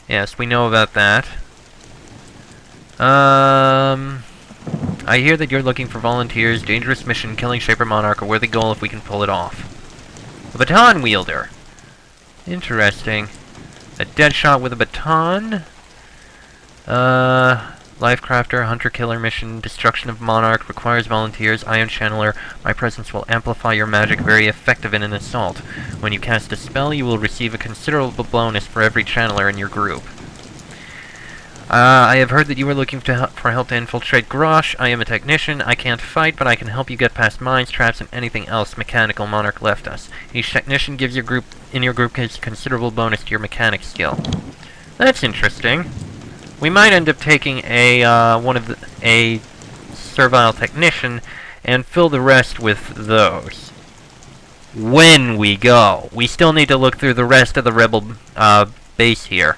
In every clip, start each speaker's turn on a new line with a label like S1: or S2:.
S1: Yes, we know about that. I hear that you're looking for volunteers. Dangerous mission, killing Shaper Monarch, a worthy goal if we can pull it off. A baton wielder. Interesting. A dead shot with a baton. Life crafter, hunter-killer mission, destruction of Monarch, requires volunteers, Ion Channeler. My presence will amplify your magic, very effective in an assault. When you cast a spell, you will receive a considerable bonus for every channeler in your group. I have heard that you were looking for help to infiltrate Grosh. I am a technician. I can't fight, but I can help you get past mines, traps, and anything else mechanical Monarch left us. Each technician gives your group considerable bonus to your mechanic skill. That's interesting. We might end up taking a servile technician and fill the rest with those. When we go. We still need to look through the rest of the rebel base here.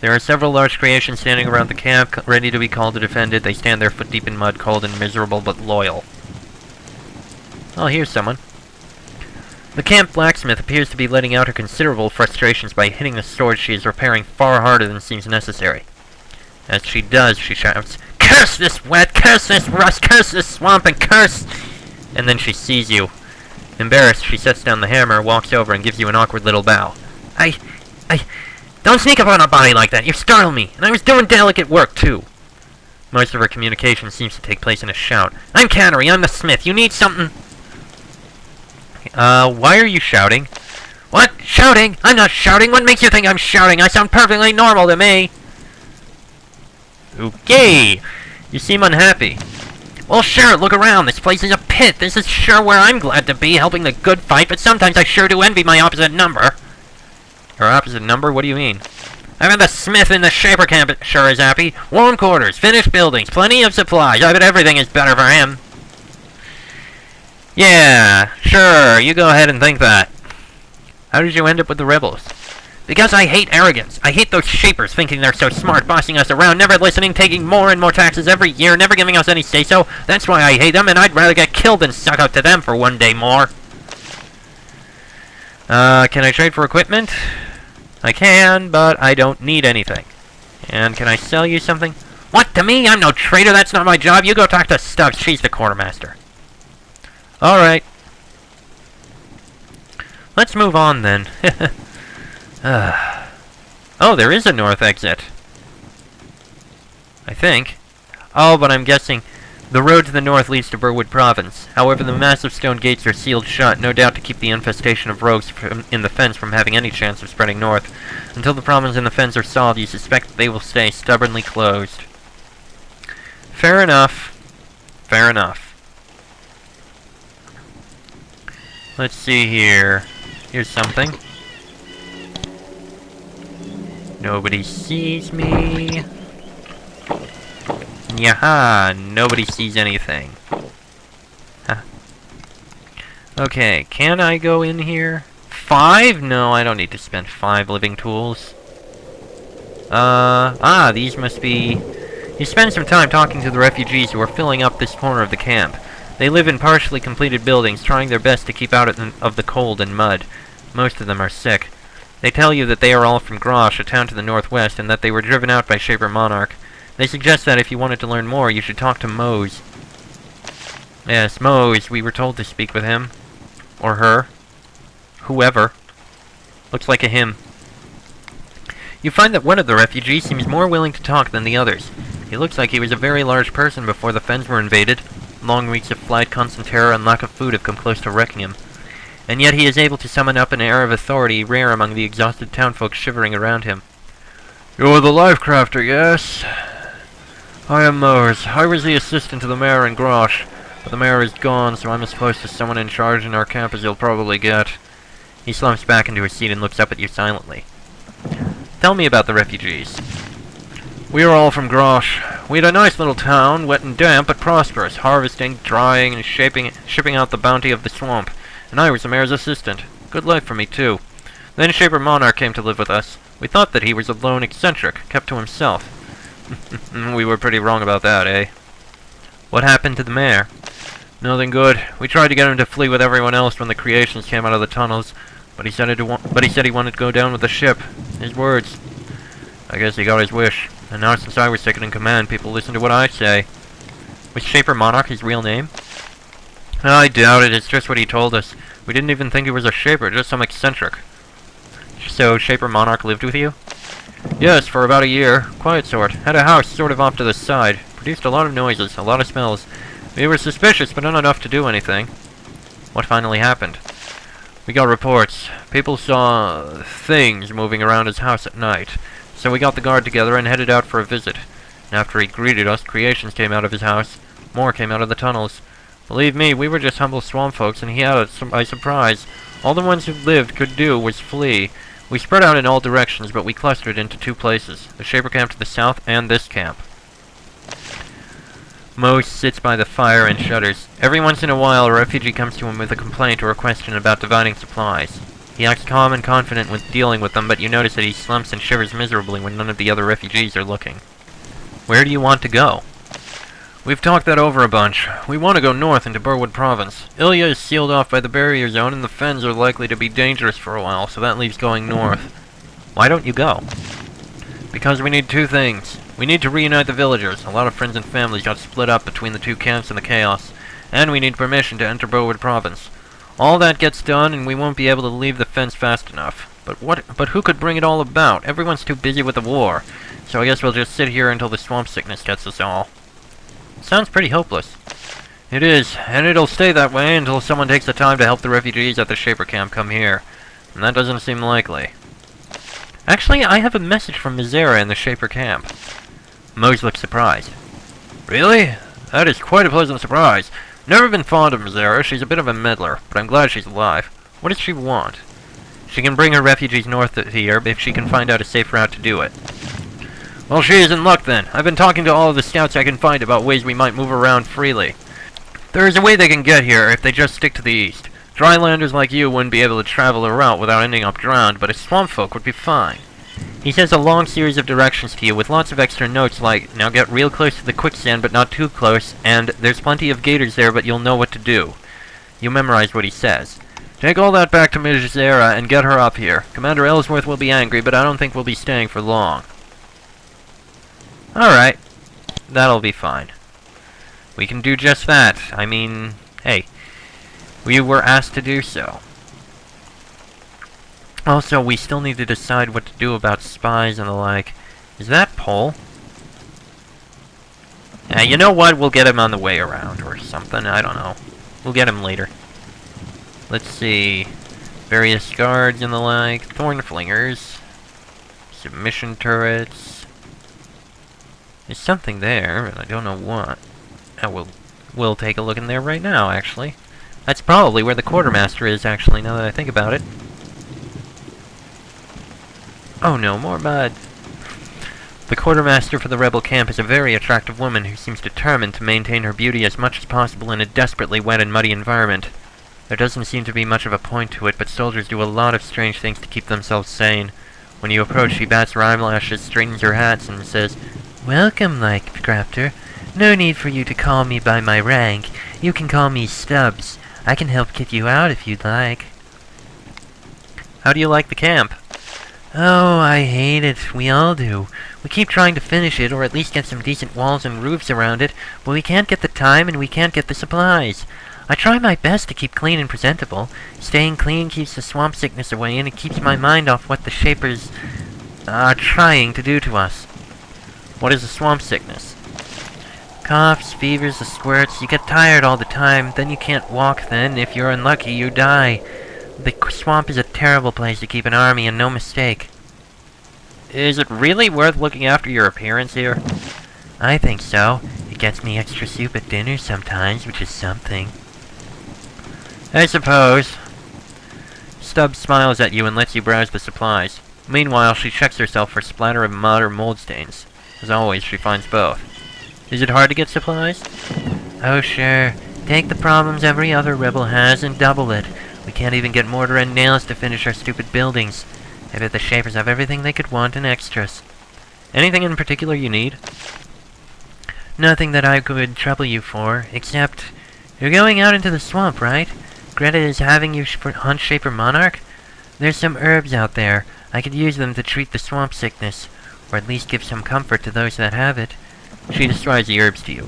S1: There are several large creations standing around the camp, ready to be called to defend it. They stand there foot deep in mud, cold and miserable, but loyal. Oh, here's someone. The camp blacksmith appears to be letting out her considerable frustrations by hitting the sword she is repairing far harder than seems necessary. As she does, she shouts, "Curse this wet! Curse this rust! Curse this swamp! And curse—" And then she sees you. Embarrassed, she sets down the hammer, walks over, and gives you an awkward little bow. Don't sneak up on a body like that! You startle me! And I was doing delicate work, too! Most of her communication seems to take place in a shout. "I'm Cannery, I'm the smith, you need something—" Why are you shouting? What? Shouting? I'm not shouting! What makes you think I'm shouting? I sound perfectly normal to me! Okay! You seem unhappy. Well, sure, look around. This place is a pit. This is sure where I'm glad to be, helping the good fight, but sometimes I sure do envy my opposite number. Your opposite number? What do you mean? I bet the smith in the Shaper camp sure is happy. Warm quarters, finished buildings, plenty of supplies. I bet everything is better for him. Yeah, sure, you go ahead and think that. How did you end up with the rebels? Because I hate arrogance. I hate those Shapers thinking they're so smart, bossing us around, never listening, taking more and more taxes every year, never giving us any say-so. That's why I hate them, and I'd rather get killed than suck up to them for one day more. Can I trade for equipment? I can, but I don't need anything. And can I sell you something? What, to me? I'm no trader, that's not my job. You go talk to Stubbs, she's the quartermaster. Alright. Let's move on, then. Oh, there is a north exit. I think. Oh, but I'm guessing the road to the north leads to Burwood Province. However, the massive stone gates are sealed shut, no doubt to keep the infestation of rogues in the fens from having any chance of spreading north. Until the problems in the fens are solved, you suspect that they will stay stubbornly closed. Fair enough. Fair enough. Let's see here. Here's something. Nobody sees me. Yaha! Nobody sees anything. Huh. Okay, can I go in here? 5? No, I don't need to spend 5 living tools. These must be... You spend some time talking to the refugees who are filling up this corner of the camp. They live in partially completed buildings, trying their best to keep out of the cold and mud. Most of them are sick. They tell you that they are all from Grosh, a town to the northwest, and that they were driven out by Shaper Monarch. They suggest that if you wanted to learn more, you should talk to Mose. Yes, Mose. We were told to speak with him. Or her. Whoever. Looks like a him. You find that one of the refugees seems more willing to talk than the others. He looks like he was a very large person before the fens were invaded. Long weeks of flight, constant terror, and lack of food have come close to wrecking him. And yet he is able to summon up an air of authority rare among the exhausted townfolk shivering around him. You're the life crafter, yes? I am Mose. I was the assistant to the mayor in Grosh, but the mayor is gone, so I'm as close to someone in charge in our camp as you'll probably get. He slumps back into his seat and looks up at you silently. Tell me about the refugees. We are all from Grosh. We had a nice little town, wet and damp, but prosperous, harvesting, drying, and shipping out the bounty of the swamp. And I was the mayor's assistant. Good life for me, too. Then Shaper Monarch came to live with us. We thought that he was a lone eccentric, kept to himself. We were pretty wrong about that, eh? What happened to the mayor? Nothing good. We tried to get him to flee with everyone else when the creations came out of the tunnels. But he said he wanted to go down with the ship. His words. I guess he got his wish. And now since I was second in command, people listen to what I say. Was Shaper Monarch his real name? I doubt it. It's just what he told us. We didn't even think he was a Shaper, just some eccentric. So, Shaper Monarch lived with you? Yes, for about a year. Quiet sort. Had a house sort of off to the side. Produced a lot of noises, a lot of smells. We were suspicious, but not enough to do anything. What finally happened? We got reports. People saw things moving around his house at night. So we got the guard together and headed out for a visit. And after he greeted us, creations came out of his house. More came out of the tunnels. Believe me, we were just humble swamp folks, and he had us by surprise. All the ones who lived could do was flee. We spread out in all directions, but we clustered into two places. The Shaper camp to the south and this camp. Mo sits by the fire and shudders. Every once in a while, a refugee comes to him with a complaint or a question about dividing supplies. He acts calm and confident with dealing with them, but you notice that he slumps and shivers miserably when none of the other refugees are looking. Where do you want to go? We've talked that over a bunch. We want to go north into Burwood Province. Ilya is sealed off by the barrier zone, and the fens are likely to be dangerous for a while, so that leaves going north. Why don't you go? Because we need two things. We need to reunite the villagers. A lot of friends and families got split up between the two camps in the chaos. And we need permission to enter Burwood Province. All that gets done, and we won't be able to leave the fence fast enough. But who could bring it all about? Everyone's too busy with the war. So I guess we'll just sit here until the swamp sickness gets us all. Sounds pretty hopeless. It is, and it'll stay that way until someone takes the time to help the refugees at the Shaper camp come here. And that doesn't seem likely. Actually, I have a message from Mizera in the Shaper camp. Mose looks surprised. Really? That is quite a pleasant surprise. Never been fond of Mizera. She's a bit of a meddler, but I'm glad she's alive. What does she want? She can bring her refugees north here if she can find out a safe route to do it. Well, she is in luck then. I've been talking to all of the scouts I can find about ways we might move around freely. There is a way they can get here if they just stick to the east. Drylanders like you wouldn't be able to travel a route without ending up drowned, but a swamp folk would be fine. He says a long series of directions to you with lots of extra notes like, now get real close to the quicksand but not too close, and there's plenty of gators there but you'll know what to do. You memorize what he says. Take all that back to Mizera and get her up here. Commander Ellsworth will be angry, but I don't think we'll be staying for long. Alright. That'll be fine. We can do just that. I mean, hey, we were asked to do so. Also, we still need to decide what to do about spies and the like. Is that Paul? You know what? We'll get him on the way around or something. I don't know. We'll get him later. Let's see. Various guards and the like. Thorn flingers. Submission turrets. There's something there, and I don't know what. We'll take a look in there right now, actually. That's probably where the quartermaster is, actually, now that I think about it. Oh no, more mud. The quartermaster for the rebel camp is a very attractive woman who seems determined to maintain her beauty as much as possible in a desperately wet and muddy environment. There doesn't seem to be much of a point to it, but soldiers do a lot of strange things to keep themselves sane. When you approach, she bats her eyelashes, straightens her hats, and says, "Welcome, Likecrafter. No need for you to call me by my rank. You can call me Stubbs. I can help kick you out if you'd like." How do you like the camp? Oh, I hate it. We all do. We keep trying to finish it, or at least get some decent walls and roofs around it, but we can't get the time and we can't get the supplies. I try my best to keep clean and presentable. Staying clean keeps the swamp sickness away, and it keeps my mind off what the Shapers are trying to do to us. What is the swamp sickness? Coughs, fevers, the squirts. You get tired all the time, then you can't walk then. If you're unlucky, you die. The swamp is a terrible place to keep an army, and no mistake. Is it really worth looking after your appearance here? I think so. It gets me extra soup at dinner sometimes, which is something. I suppose. Stubbs smiles at you and lets you browse the supplies. Meanwhile, she checks herself for splatter of mud or mold stains. As always, she finds both. Is it hard to get supplies? Oh, sure. Take the problems every other rebel has and double it. We can't even get mortar and nails to finish our stupid buildings. I bet the Shapers have everything they could want and extras. Anything in particular you need? Nothing that I could trouble you for, except... You're going out into the swamp, right? Greta is having you hunt Shaper Monarch? There's some herbs out there. I could use them to treat the swamp sickness, or at least give some comfort to those that have it. She describes the herbs to you.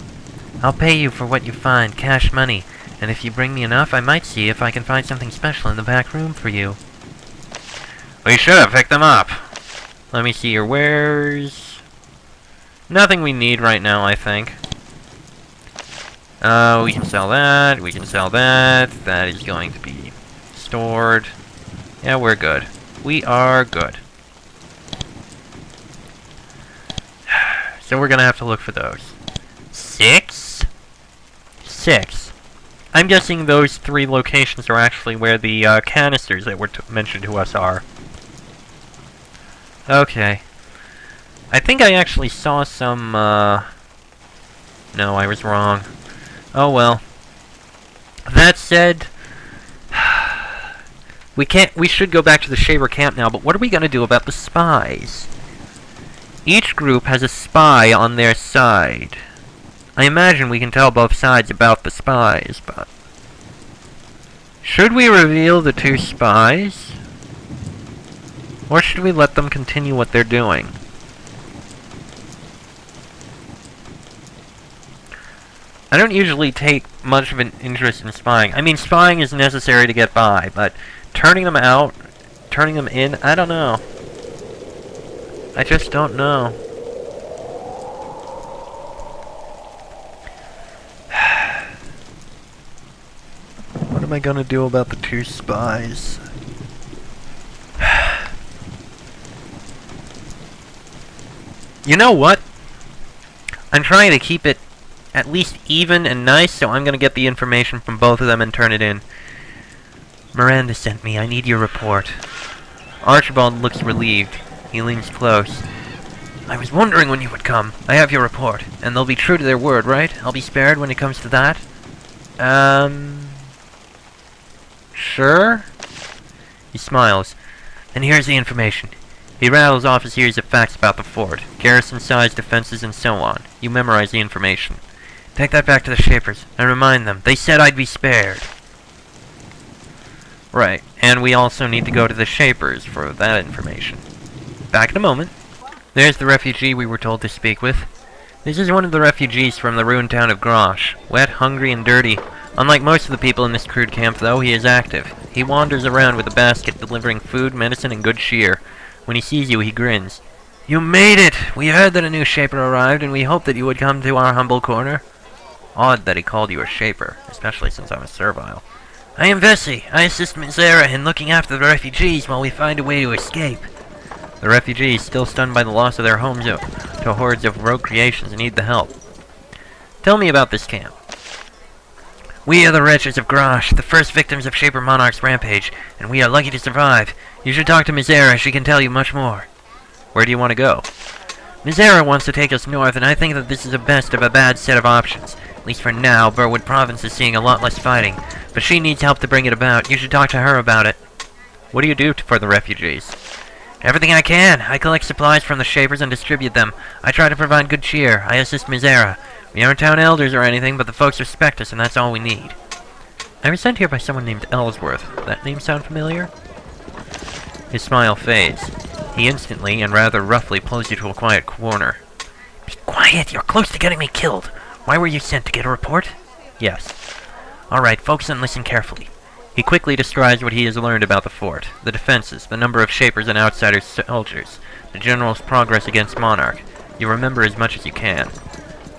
S1: I'll pay you for what you find, cash money, and if you bring me enough, I might see if I can find something special in the back room for you. We should have picked them up. Let me see your wares. Nothing we need right now, I think. We can sell that, we can sell that. That is going to be stored. Yeah, we're good. We are good. So we're gonna have to look for those. 6? 6. I'm guessing those 3 locations are actually where the canisters that were mentioned to us are. Okay. I think I actually saw some, No, I was wrong. Oh well. That said, we should go back to the Shaver camp now, but what are we gonna do about the spies? Each group has a spy on their side. I imagine we can tell both sides about the spies, but... should we reveal the 2 spies? Or should we let them continue what they're doing? I don't usually take much of an interest in spying. I mean, spying is necessary to get by, but turning them out, turning them in, I don't know. I just don't know. What am I gonna do about the 2 spies? You know what? I'm trying to keep it at least even and nice, so I'm gonna get the information from both of them and turn it in. Miranda sent me. I need your report. Archibald looks relieved. He leans close. I was wondering when you would come. I have your report, and they'll be true to their word, right? I'll be spared when it comes to that? Sure? He smiles. And here's the information. He rattles off a series of facts about the fort, garrison size, defenses, and so on. You memorize the information. Take that back to the Shapers, and remind them. They said I'd be spared. Right, and we also need to go to the Shapers for that information. Back in a moment. There's the refugee we were told to speak with. This is one of the refugees from the ruined town of Grosh. Wet, hungry, and dirty. Unlike most of the people in this crude camp, though, he is active. He wanders around with a basket delivering food, medicine, and good cheer. When he sees you, he grins. You made it! We heard that a new Shaper arrived, and we hoped that you would come to our humble corner. Odd that he called you a Shaper, especially since I'm a servile. I am Vesey. I assist Miss Zara in looking after the refugees while we find a way to escape. The refugees, still stunned by the loss of their homes to hordes of rogue creations, need the help. Tell me about this camp. We are the wretches of Grosh, the first victims of Shaper Monarch's rampage, and we are lucky to survive. You should talk to Miss Zara, she can tell you much more. Where do you want to go? Miss Zara wants to take us north, and I think that this is the best of a bad set of options. At least for now, Burwood Province is seeing a lot less fighting, but she needs help to bring it about. You should talk to her about it. What do you do for the refugees? Everything I can. I collect supplies from the Shapers and distribute them. I try to provide good cheer. I assist Miss Zara. We aren't town elders or anything, but the folks respect us, and that's all we need. I was sent here by someone named Ellsworth. That name sound familiar? His smile fades. He instantly, and rather roughly, pulls you to a quiet corner. Be quiet! You're close to getting me killed! Why were you sent, to get a report? Yes. Alright, focus and listen carefully. He quickly describes what he has learned about the fort, the defenses, the number of Shapers and outsider soldiers, the general's progress against Monarch. You remember as much as you can.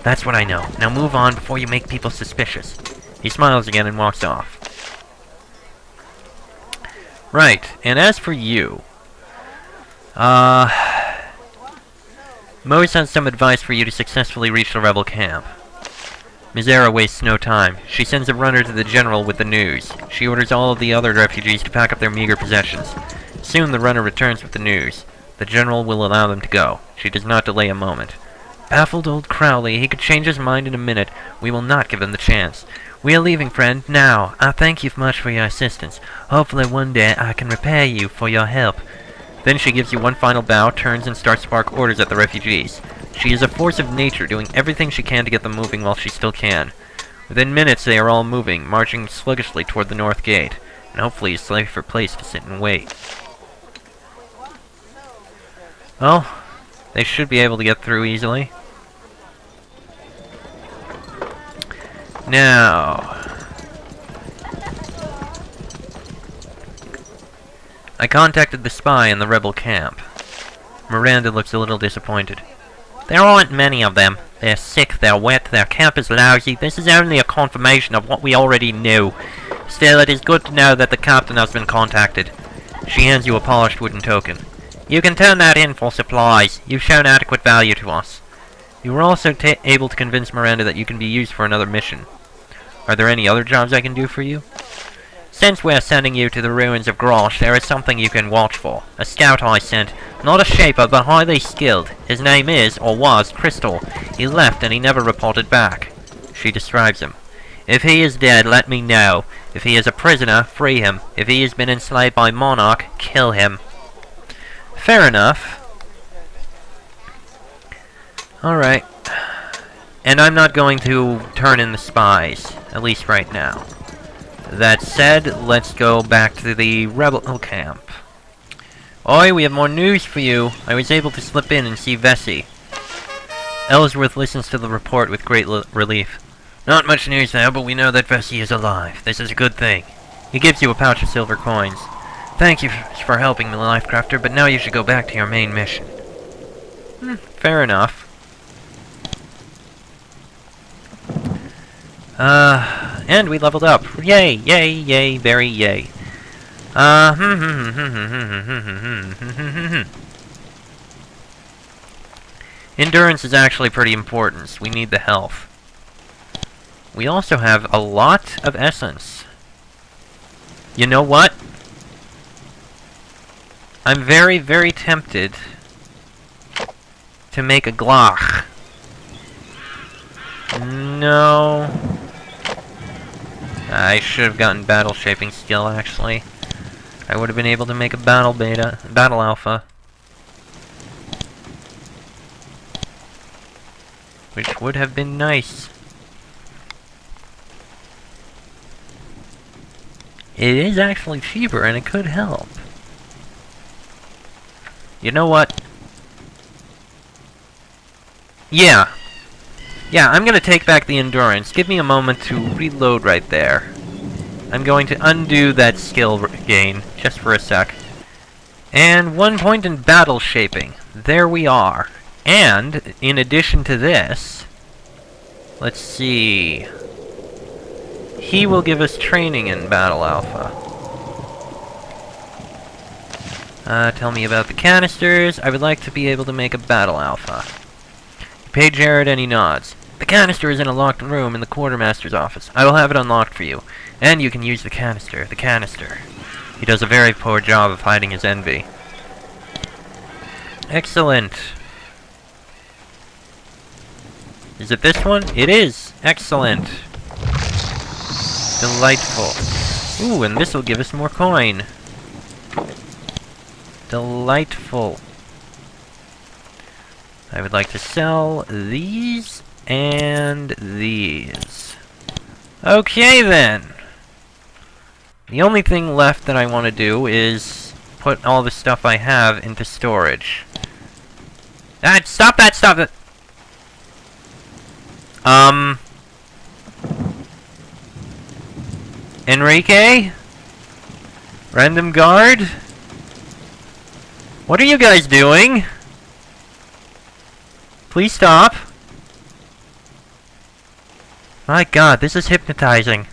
S1: That's what I know. Now move on before you make people suspicious. He smiles again and walks off. Right, and as for you... Mose has some advice for you to successfully reach the rebel camp. Mizera wastes no time. She sends a runner to the general with the news. She orders all of the other refugees to pack up their meager possessions. Soon the runner returns with the news. The general will allow them to go. She does not delay a moment. Baffled old Crowley, he could change his mind in a minute. We will not give him the chance. We are leaving, friend, now. I thank you much for your assistance. Hopefully one day I can repay you for your help. Then she gives you one final bow, turns and starts to bark orders at the refugees. She is a force of nature, doing everything she can to get them moving while she still can. Within minutes they are all moving, marching sluggishly toward the north gate, and hopefully a safer place to sit and wait. Well, they should be able to get through easily. Now, I contacted the spy in the rebel camp. Miranda looks a little disappointed. There aren't many of them. They're sick, they're wet, their camp is lousy. This is only a confirmation of what we already knew. Still, it is good to know that the captain has been contacted. She hands you a polished wooden token. You can turn that in for supplies. You've shown adequate value to us. You were also able to convince Miranda that you can be used for another mission. Are there any other jobs I can do for you? Since we're sending you to the ruins of Grosh, there is something you can watch for. A scout I sent. Not a shaper, but highly skilled. His name is, or was, Crystal. He left and he never reported back. She describes him. If he is dead, let me know. If he is a prisoner, free him. If he has been enslaved by Monarch, kill him. Fair enough. Alright. And I'm not going to turn in the spies, at least right now. That said, let's go back to the rebel camp. Oi, we have more news for you. I was able to slip in and see Vesey. Ellsworth listens to the report with great relief. Not much news now, but we know that Vesey is alive. This is a good thing. He gives you a pouch of silver coins. Thank you for helping me, Lifecrafter, but now you should go back to your main mission. Fair enough. And we leveled up. Yay, yay, yay, very yay. Endurance is actually pretty important, so we need the health. We also have a lot of essence. You know what? I'm very, very tempted to make a Glach. No. I should have gotten battle shaping skill, actually. I would have been able to make a battle alpha. Which would have been nice. It is actually cheaper, and it could help. You know what? Yeah. Yeah, I'm gonna take back the endurance. Give me a moment to reload right there. I'm going to undo that skill gain, just for a sec. And 1 point in battle shaping. There we are. And, in addition to this, let's see. He will give us training in Battle Alpha. Tell me about the canisters. I would like to be able to make a Battle Alpha. You pay Jared and he nods. The canister is in a locked room in the quartermaster's office. I will have it unlocked for you. And you can use the canister. He does a very poor job of hiding his envy. Excellent. Is it this one? It is! Excellent. Delightful. Ooh, and this will give us more coin. Delightful. I would like to sell these and these. Okay then. The only thing left that I want to do is put all the stuff I have into storage. Stop it! Enrique? Random guard? What are you guys doing? Please stop. My god, this is hypnotizing.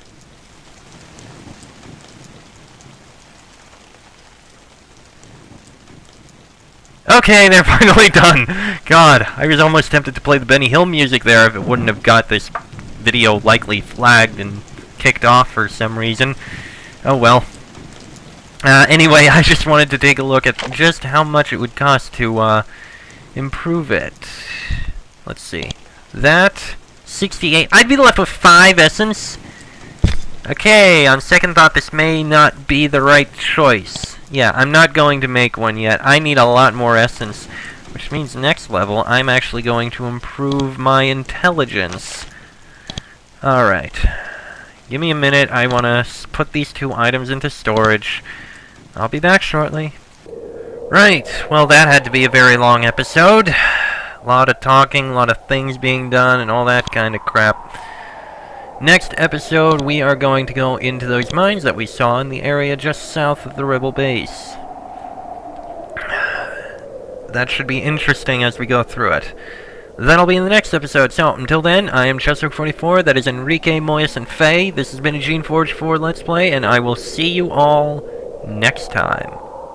S1: Okay, they're finally done. God, I was almost tempted to play the Benny Hill music there if it wouldn't have got this video likely flagged and kicked off for some reason. Oh well. Anyway, I just wanted to take a look at just how much it would cost to improve it. Let's see. That 68. I'd be left with 5 essence. Okay, on second thought, this may not be the right choice. Yeah, I'm not going to make one yet. I need a lot more essence, which means next level, I'm actually going to improve my intelligence. Alright. Give me a minute. I want to put these 2 items into storage. I'll be back shortly. Right, well that had to be a very long episode. A lot of talking, a lot of things being done, and all that kind of crap. Next episode, we are going to go into those mines that we saw in the area just south of the rebel base. That should be interesting as we go through it. That'll be in the next episode, so until then, I am Chester44, that is Enrique, Moyes, and Faye. This has been a Geneforge 4 Let's Play, and I will see you all next time.